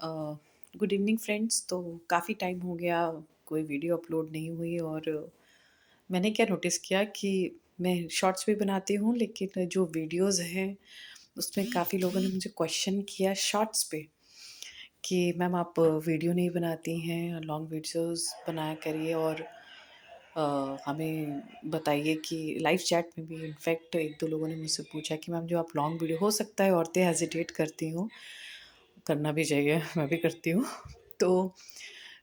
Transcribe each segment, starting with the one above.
Good evening friends. तो काफ़ी time हो गया कोई वीडियो अपलोड नहीं हुई और मैंने क्या नोटिस किया कि मैं शॉर्ट्स भी बनाती हूँ लेकिन जो वीडियोस हैं उसमें काफ़ी लोगों ने मुझे क्वेश्चन किया शॉर्ट्स पे कि मैम आप वीडियो नहीं बनाती हैं, लॉन्ग वीडियोस बनाया करिए और हमें बताइए कि लाइव चैट में भी इनफैक्ट एक दो लोगों ने मुझसे पूछा कि मैम जो आप लॉन्ग वीडियो हो सकता है औरतें हेजिटेट करती हों, करना भी चाहिए, मैं भी करती हूँ। तो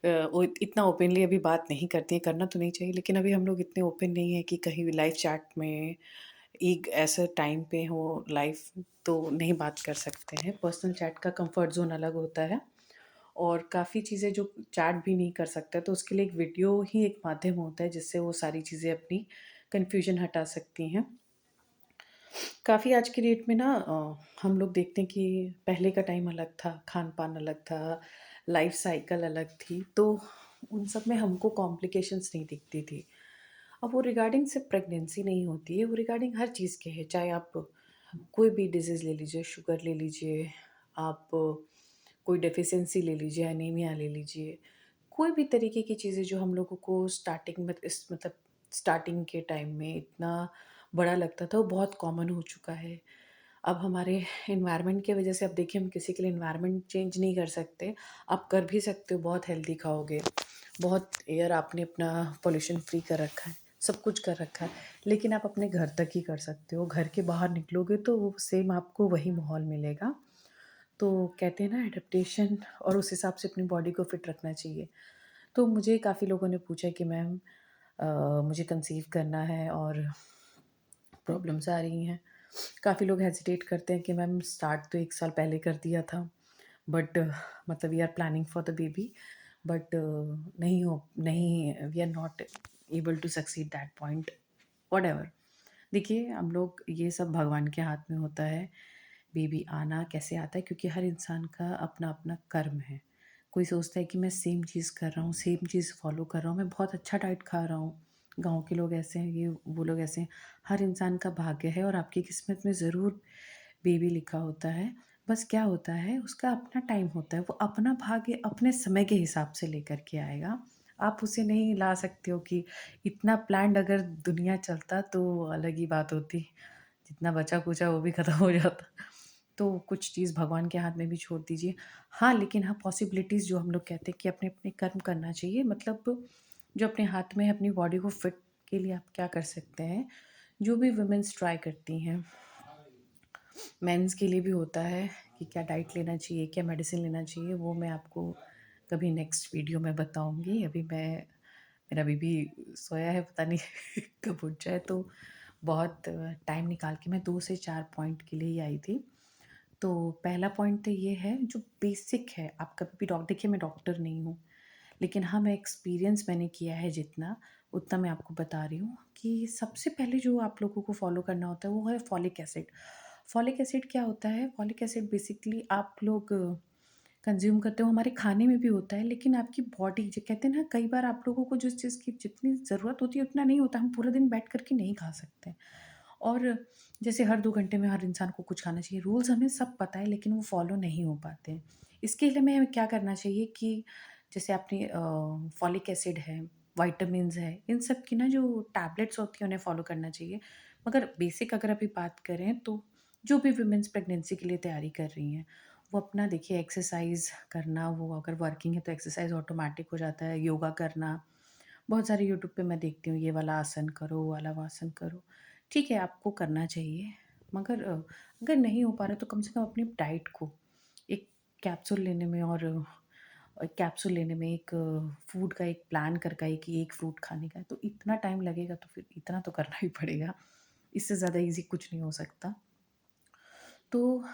वो इतना ओपनली अभी बात नहीं करती हैं, करना तो नहीं चाहिए लेकिन अभी हम लोग इतने ओपन नहीं हैं कि कहीं भी लाइव चैट में एक ऐसे टाइम पे हो लाइव तो नहीं बात कर सकते हैं। पर्सनल चैट का कंफर्ट ज़ोन अलग होता है और काफ़ी चीज़ें जो चैट भी नहीं कर सकता तो उसके लिए एक वीडियो ही एक माध्यम होता है जिससे वो सारी चीज़ें अपनी कन्फ्यूजन हटा सकती हैं। काफ़ी आज की डेट में ना हम लोग देखते हैं कि पहले का टाइम अलग था, खान-पान अलग था, लाइफ़ साइकिल अलग थी, तो उन सब में हमको कॉम्प्लिकेशंस नहीं दिखती थी। अब वो रिगार्डिंग सिर्फ़ प्रेगनेंसी नहीं होती है, वो रिगार्डिंग हर चीज़ के है, चाहे आप कोई भी डिज़ीज़ ले लीजिए, शुगर ले लीजिए, आप कोई डेफ़िशिएंसी ले लीजिए, एनीमिया ले लीजिए, कोई भी तरीके की चीज़ें जो हम लोगों को स्टार्टिंग में इस मतलब स्टार्टिंग के टाइम में इतना बड़ा लगता था, वो बहुत कॉमन हो चुका है। अब हमारे एनवायरनमेंट की वजह से अब देखिए हम किसी के लिए एनवायरनमेंट चेंज नहीं कर सकते। आप कर भी सकते हो, बहुत हेल्दी खाओगे, बहुत एयर आपने अपना पॉल्यूशन फ्री कर रखा है, सब कुछ कर रखा है, लेकिन आप अपने घर तक ही कर सकते हो। घर के बाहर निकलोगे तो वो सेम आपको वही माहौल मिलेगा। तो कहते हैं ना एडaptation और उस हिसाब से अपनी बॉडी को फिट रखना चाहिए। तो मुझे काफ़ी लोगों ने पूछा कि मैम मुझे कंसीव करना है और प्रॉब्लम्स आ रही हैं। काफ़ी लोग हेजिटेट करते हैं कि मैम स्टार्ट तो 1 साल पहले कर दिया था बट मतलब we are planning for the baby but नहीं we are not able to succeed that point whatever. देखिए हम लोग ये सब भगवान के हाथ में होता है। बेबी आना कैसे आता है क्योंकि हर इंसान का अपना-अपना कर्म है। कोई सोचता है कि मैं सेम चीज़ कर रहा हूँ, सेम चीज़ फ़ॉलो कर रहा हूँ, मैं बहुत अच्छा डाइट खा रहा हूँ। गाँव के लोग ऐसे हैं, ये वो लोग ऐसे हैं। हर इंसान का भाग्य है और आपकी किस्मत में ज़रूर बेबी लिखा होता है। बस क्या होता है उसका अपना टाइम होता है, वो अपना भाग्य अपने समय के हिसाब से लेकर के आएगा। आप उसे नहीं ला सकते हो कि इतना प्लान्ड अगर दुनिया चलता तो अलग ही बात होती। जितना बचा-कुचा वो भी ख़त्म हो जाता। तो कुछ चीज़ भगवान के हाथ में भी छोड़ दीजिए। हाँ, लेकिन हाँ, पॉसिबिलिटीज़ जो हम लोग कहते हैं कि अपने-अपने कर्म करना चाहिए मतलब जो अपने हाथ में है अपनी बॉडी को फिट के लिए आप क्या कर सकते हैं, जो भी वुमेन्स ट्राई करती हैं, मेंस के लिए भी होता है कि क्या डाइट लेना चाहिए, क्या मेडिसिन लेना चाहिए, वो मैं आपको कभी नेक्स्ट वीडियो में बताऊँगी। अभी मेरा बेबी सोया है, पता नहीं कब उठ जाए, तो बहुत टाइम निकाल के मैं 2 से 4 पॉइंट के लिए ही आई थी। तो पहला पॉइंट तो ये है जो बेसिक है, आप कभी भी देखिए मैं डॉक्टर नहीं हूँ, लेकिन हाँ, मैं एक्सपीरियंस मैंने किया है जितना, उतना मैं आपको बता रही हूँ कि सबसे पहले जो आप लोगों को फ़ॉलो करना होता है वो है फॉलिक एसिड। फॉलिक एसिड क्या होता है? फॉलिक एसिड बेसिकली आप लोग कंज़्यूम करते हो, हमारे खाने में भी होता है, लेकिन आपकी बॉडी जो कहते हैं ना कई बार आप लोगों को जिस चीज़ की जितनी ज़रूरत होती है उतना नहीं होता, हम पूरा दिन बैठ कर के नहीं खा सकते। और जैसे हर 2 घंटे में हर इंसान को कुछ खाना चाहिए, रूल्स हमें सब पता है लेकिन वो फ़ॉलो नहीं हो पाते हैं। इसके लिए हमें क्या करना चाहिए कि जैसे आपने फॉलिक एसिड है, विटामिन्स है, इन सब की ना जो टैबलेट्स होती हैं उन्हें फ़ॉलो करना चाहिए। मगर बेसिक अगर अभी बात करें तो जो भी वुमेन्स प्रेगनेंसी के लिए तैयारी कर रही हैं, वो अपना देखिए एक्सरसाइज़ करना, वो अगर वर्किंग है तो एक्सरसाइज़ ऑटोमैटिक हो जाता है, योगा करना, बहुत सारे यूट्यूब पे मैं देखती हूँ ये वाला आसन करो, वो वाला आसन करो। ठीक है, आपको करना चाहिए मगर अगर नहीं हो पा रहा तो कम से कम अपनी डाइट को एक कैप्सूल लेने में और कैप्सूल लेने में एक फूड का एक प्लान करके आइए कि एक फ्रूट खाने का है, तो इतना टाइम लगेगा तो फिर इतना तो करना ही पड़ेगा। इससे ज़्यादा ईज़ी कुछ नहीं हो सकता। तो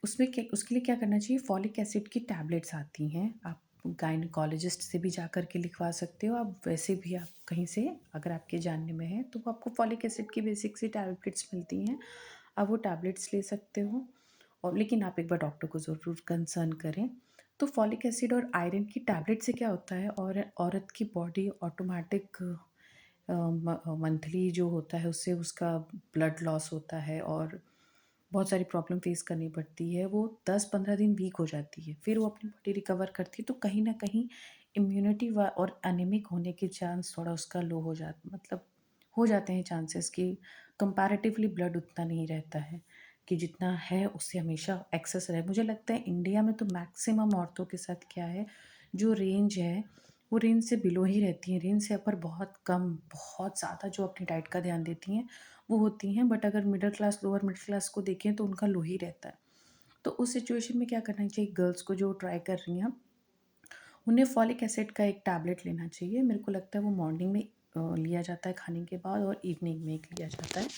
उसमें क्या उसके लिए क्या करना चाहिए, फॉलिक एसिड की टैबलेट्स आती हैं, आप गायनेकोलॉजिस्ट से भी जाकर के लिखवा सकते हो, आप वैसे भी आप कहीं से अगर आपके जानने में है, तो वो आपको फॉलिक एसिड की बेसिक सी टैबलेट्स मिलती हैं, आप वो टैबलेट्स ले सकते हो और लेकिन आप एक बार डॉक्टर को ज़रूर कंसर्न करें। तो फॉलिक एसिड और आयरन की टैबलेट से क्या होता है और औरत की बॉडी ऑटोमैटिक मंथली जो होता है उससे उसका ब्लड लॉस होता है और बहुत सारी प्रॉब्लम फेस करनी पड़ती है, वो 10-15 दिन वीक हो जाती है, फिर वो अपनी बॉडी रिकवर करती है, तो कहीं न कहीं इम्यूनिटी व और एनीमिक होने के चांस थोड़ा उसका लो हो मतलब हो जाते हैं चांसेस कि कंपैरेटिवली ब्लड उतना नहीं रहता है, कि जितना है उससे हमेशा एक्सेस रहे। मुझे लगता है इंडिया में तो मैक्सिमम औरतों के साथ क्या है, जो रेंज है, वो रेंज से बिलो ही रहती हैं, रेंज से अपर बहुत कम, बहुत ज़्यादा जो अपनी डाइट का ध्यान देती हैं, वो होती हैं। बट अगर middle class, lower middle class को देखें तो उनका लो ही रहता है। तो उस सिचुएशन में क्या करना चाहिए गर्ल्स को जो ट्राई कर रही हैं, उन्हें फॉलिक एसिड का एक टैबलेट लेना चाहिए। मेरे को लगता है वो मॉर्निंग में लिया जाता है खाने के बाद, और इवनिंग में एक लिया जाता है।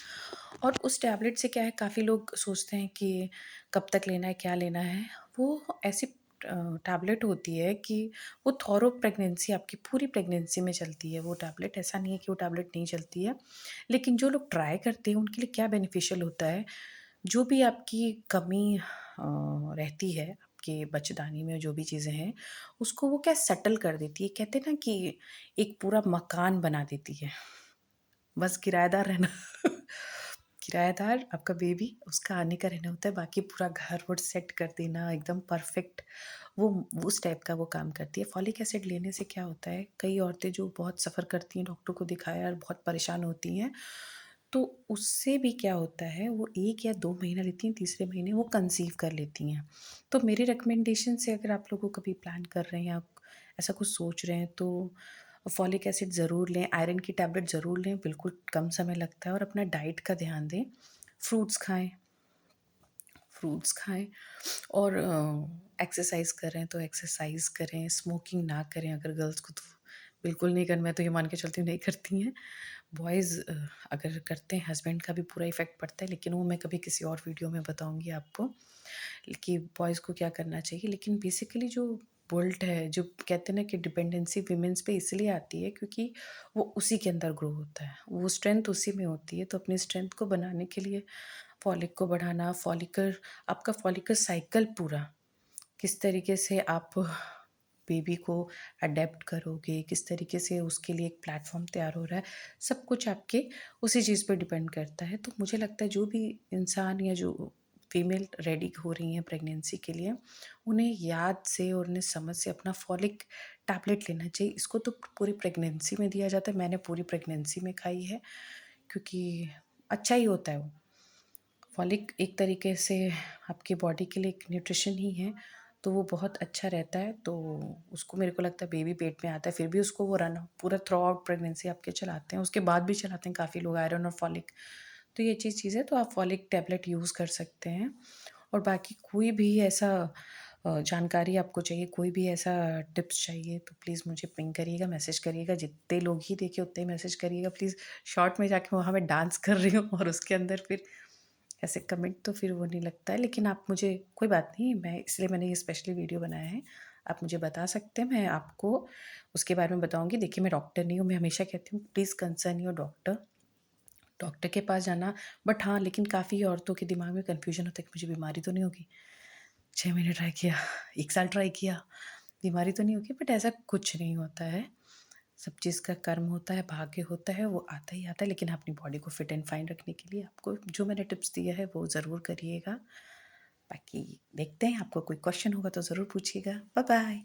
और उस टैबलेट से क्या है, काफ़ी लोग सोचते हैं कि कब तक लेना है, क्या लेना है। वो ऐसी टैबलेट होती है कि वो थॉरो प्रेगनेंसी, आपकी पूरी प्रेगनेंसी में चलती है वो टैबलेट। ऐसा नहीं है कि वो टैबलेट नहीं चलती है। लेकिन जो लोग ट्राई करते हैं उनके लिए क्या बेनिफिशियल होता है, जो भी आपकी कमी रहती है आपके बच्चेदानी में, जो भी चीज़ें हैं, उसको वो क्या सेटल कर देती है। कहते हैं ना कि एक पूरा मकान बना देती है। बस किराएदार रहना किराएदार आपका बेबी, उसका आने का रहना होता है, बाकी पूरा घर-वर सेट कर देना एकदम परफ़ेक्ट, वो उस टाइप का वो काम करती है। फॉलिक एसिड लेने से क्या होता है, कई औरतें जो बहुत सफ़र करती हैं, डॉक्टर को दिखाया और बहुत परेशान होती हैं, तो उससे भी क्या होता है, वो 1 या 2 महीना लेती हैं, तीसरे महीने वो कंसीव कर लेती हैं। तो मेरी रिकमेंडेशन से अगर आप लोगों कभी प्लान कर रहे हैं या ऐसा कुछ सोच रहे हैं, तो फॉलिक एसिड ज़रूर लें, आयरन की टैबलेट ज़रूर लें, बिल्कुल कम समय लगता है, और अपना डाइट का ध्यान दें। फ्रूट्स खाएँ, फ्रूट्स खाएँ, और एक्सरसाइज़ कर रहे हैं तो एक्सरसाइज़ करें, स्मोकिंग ना करें अगर गर्ल्स को तो बिल्कुल नहीं करना। मैं तो ये मान के चलती हूँ नहीं करती हैं। बॉयज़ अगर करते हैं, हस्बैंड का भी पूरा इफ़ेक्ट पड़ता है, लेकिन वो मैं कभी किसी और वीडियो में बताऊँगी आपको कि बॉयज़ को क्या करना चाहिए। लेकिन बेसिकली जो बुल्ट है, जो कहते हैं ना कि डिपेंडेंसी वुमेन्स पे इसलिए आती है क्योंकि वो उसी के अंदर ग्रो होता है, वो स्ट्रेंथ उसी में होती है। तो अपनी स्ट्रेंथ को बनाने के लिए फॉलिक को बढ़ाना, फॉलिकल, आपका फॉलिकल साइकिल पूरा किस तरीके से आप बेबी को अडेप्ट करोगे, किस तरीके से उसके लिए एक प्लेटफ़ॉर्म तैयार हो रहा है, सब कुछ आपके उसी चीज़ पे डिपेंड करता है। तो मुझे लगता है जो भी इंसान या जो फीमेल रेडी हो रही हैं प्रेगनेंसी के लिए, उन्हें याद से और उन्हें समझ से अपना फॉलिक टैबलेट लेना चाहिए। इसको तो पूरी प्रेगनेंसी में दिया जाता है, मैंने पूरी प्रेगनेंसी में खाई है, क्योंकि अच्छा ही होता है वो। फॉलिक एक तरीके से आपकी बॉडी के लिए एक न्यूट्रिशन ही है, तो वो बहुत अच्छा रहता है। तो उसको मेरे को लगता है बेबी पेट में आता है, फिर भी उसको वो रन पूरा थ्रू आउट प्रेगनेंसी आपके चलाते हैं, उसके बाद भी चलाते हैं काफ़ी लोग आयरन और फॉलिक। तो ये चीज़ है, तो आप फॉलिक टैबलेट यूज़ कर सकते हैं। और बाकी कोई भी ऐसा जानकारी आपको चाहिए, कोई भी ऐसा टिप्स चाहिए, तो प्लीज़ मुझे पिंग करिएगा, मैसेज करिएगा। जितने लोग ही देखें उतने ही मैसेज करिएगा प्लीज़। शॉर्ट में जाके वहाँ मैं डांस कर रही हूँ और उसके अंदर फिर ऐसे कमेंट तो फिर वो नहीं लगता है। लेकिन आप मुझे कोई बात नहीं, मैं इसलिए मैंने ये स्पेशली वीडियो बनाया है। आप मुझे बता सकते हैं, मैं आपको उसके बारे में बताऊँगी। देखिए, मैं डॉक्टर नहीं हूँ, मैं हमेशा कहती हूँ please concern your doctor. Doctor के पास जाना, बट हाँ, लेकिन काफ़ी औरतों के दिमाग में कन्फ्यूज़न होता है कि मुझे बीमारी तो नहीं होगी? 6 महीने ट्राई किया, 1 साल ट्राई किया, बीमारी तो नहीं होगी? बट ऐसा कुछ नहीं होता है। सब चीज़ का कर्म होता है, भाग्य होता है, वो आता ही आता है। लेकिन अपनी बॉडी को फिट एंड फाइन रखने के लिए आपको जो मैंने टिप्स दिए हैं वो ज़रूर करिएगा। बाकी देखते हैं, आपको कोई क्वेश्चन होगा तो ज़रूर पूछिएगा। Bye bye.